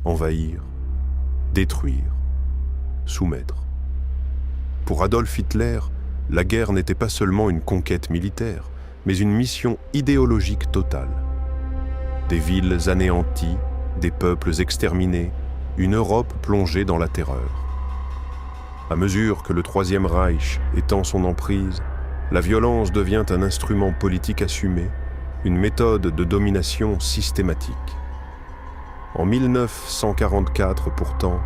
envahir, détruire, soumettre. Pour Adolf Hitler, la guerre n'était pas seulement une conquête militaire, mais une mission idéologique totale. Des villes anéanties, des peuples exterminés, une Europe plongée dans la terreur. À mesure que le Troisième Reich étend son emprise, la violence devient un instrument politique assumé, une méthode de domination systématique. En 1944, pourtant,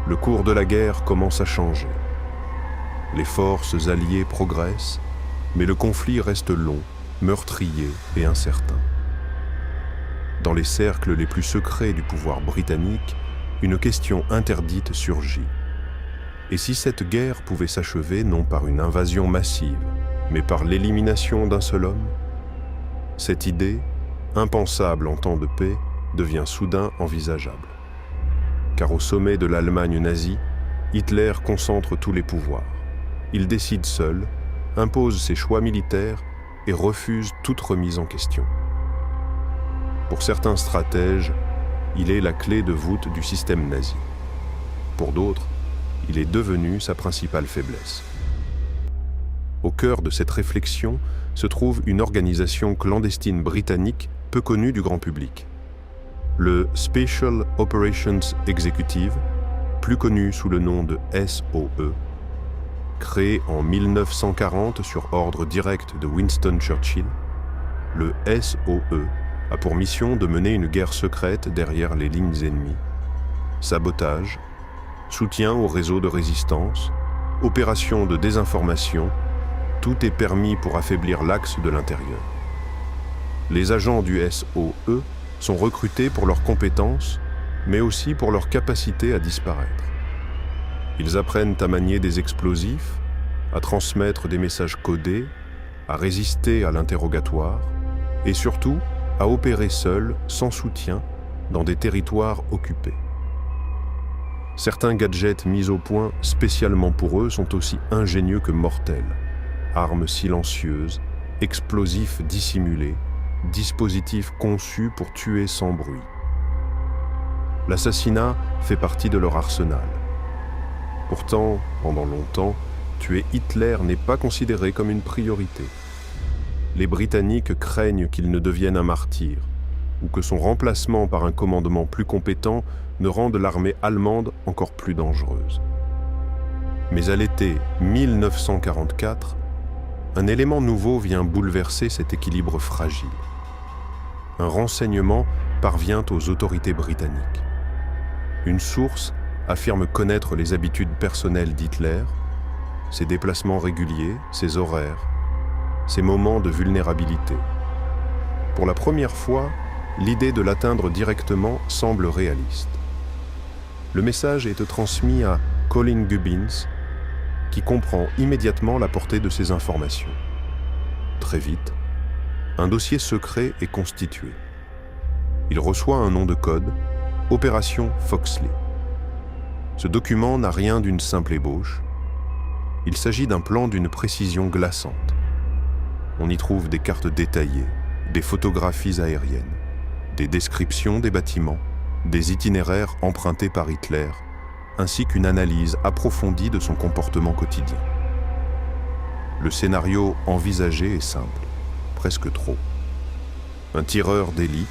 le cours de la guerre commence à changer. Les forces alliées progressent, mais le conflit reste long, meurtrier et incertain. Dans les cercles les plus secrets du pouvoir britannique, une question interdite surgit. Et si cette guerre pouvait s'achever non par une invasion massive, mais par l'élimination d'un seul homme? Cette idée, impensable en temps de paix, devient soudain envisageable. Car au sommet de l'Allemagne nazie, Hitler concentre tous les pouvoirs. Il décide seul, impose ses choix militaires et refuse toute remise en question. Pour certains stratèges, il est la clé de voûte du système nazi. Pour d'autres, il est devenu sa principale faiblesse. Au cœur de cette réflexion se trouve une organisation clandestine britannique peu connue du grand public. Le Special Operations Executive, plus connu sous le nom de SOE, créé en 1940 sur ordre direct de Winston Churchill, le SOE a pour mission de mener une guerre secrète derrière les lignes ennemies. Sabotage, soutien aux réseaux de résistance, opérations de désinformation, tout est permis pour affaiblir l'axe de l'intérieur. Les agents du SOE sont recrutés pour leurs compétences, mais aussi pour leur capacité à disparaître. Ils apprennent à manier des explosifs, à transmettre des messages codés, à résister à l'interrogatoire, et surtout à opérer seuls, sans soutien, dans des territoires occupés. Certains gadgets mis au point spécialement pour eux sont aussi ingénieux que mortels. Armes silencieuses, explosifs dissimulés, dispositifs conçus pour tuer sans bruit. L'assassinat fait partie de leur arsenal. Pourtant, pendant longtemps, tuer Hitler n'est pas considéré comme une priorité. Les Britanniques craignent qu'il ne devienne un martyr, ou que son remplacement par un commandement plus compétent ne rende l'armée allemande encore plus dangereuse. Mais à l'été 1944, un élément nouveau vient bouleverser cet équilibre fragile. Un renseignement parvient aux autorités britanniques. Une source affirme connaître les habitudes personnelles d'Hitler, ses déplacements réguliers, ses horaires, ses moments de vulnérabilité. Pour la première fois, l'idée de l'atteindre directement semble réaliste. Le message est transmis à Colin Gubbins, qui comprend immédiatement la portée de ces informations. Très vite, un dossier secret est constitué. Il reçoit un nom de code, Opération Foxley. Ce document n'a rien d'une simple ébauche. Il s'agit d'un plan d'une précision glaçante. On y trouve des cartes détaillées, des photographies aériennes, des descriptions des bâtiments, des itinéraires empruntés par Hitler, ainsi qu'une analyse approfondie de son comportement quotidien. Le scénario envisagé est simple, presque trop. Un tireur d'élite,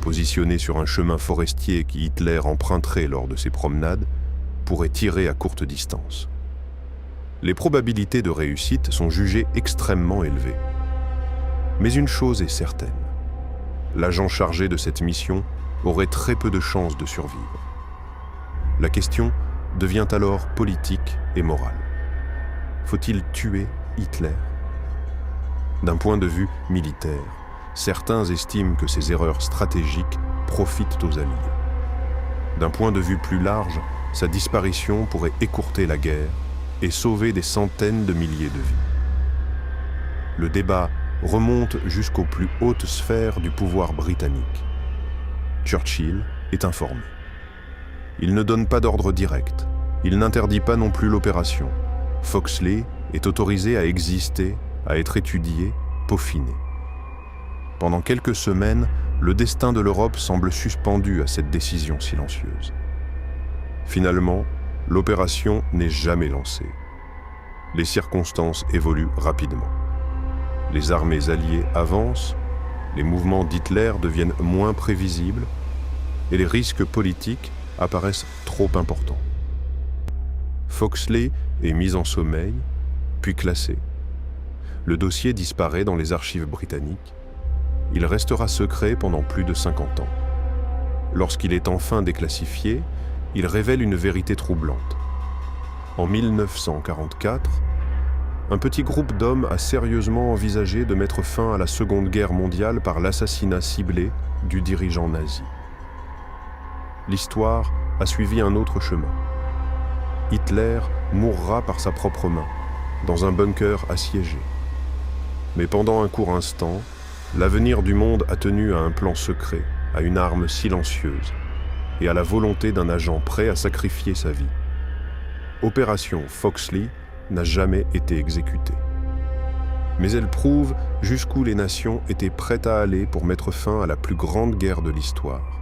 positionné sur un chemin forestier qui Hitler emprunterait lors de ses promenades, pourrait tirer à courte distance. Les probabilités de réussite sont jugées extrêmement élevées. Mais une chose est certaine, l'agent chargé de cette mission aurait très peu de chances de survivre. La question devient alors politique et morale. Faut-il tuer Hitler? D'un point de vue militaire, certains estiment que ces erreurs stratégiques profitent aux Alliés. D'un point de vue plus large, sa disparition pourrait écourter la guerre et sauver des centaines de milliers de vies. Le débat remonte jusqu'aux plus hautes sphères du pouvoir britannique. Churchill est informé. Il ne donne pas d'ordre direct. Il n'interdit pas non plus l'opération. Foxley est autorisé à exister, à être étudié, peaufiné. Pendant quelques semaines, le destin de l'Europe semble suspendu à cette décision silencieuse. Finalement, l'opération n'est jamais lancée. Les circonstances évoluent rapidement. Les armées alliées avancent, les mouvements d'Hitler deviennent moins prévisibles et les risques politiques apparaissent trop importants. Foxley est mis en sommeil, puis classé. Le dossier disparaît dans les archives britanniques. Il restera secret pendant plus de 50 ans. Lorsqu'il est enfin déclassifié, il révèle une vérité troublante. En 1944, un petit groupe d'hommes a sérieusement envisagé de mettre fin à la Seconde Guerre mondiale par l'assassinat ciblé du dirigeant nazi. L'histoire a suivi un autre chemin. Hitler mourra par sa propre main, dans un bunker assiégé. Mais pendant un court instant, l'avenir du monde a tenu à un plan secret, à une arme silencieuse et à la volonté d'un agent prêt à sacrifier sa vie. Opération Foxley n'a jamais été exécutée. Mais elle prouve jusqu'où les nations étaient prêtes à aller pour mettre fin à la plus grande guerre de l'histoire.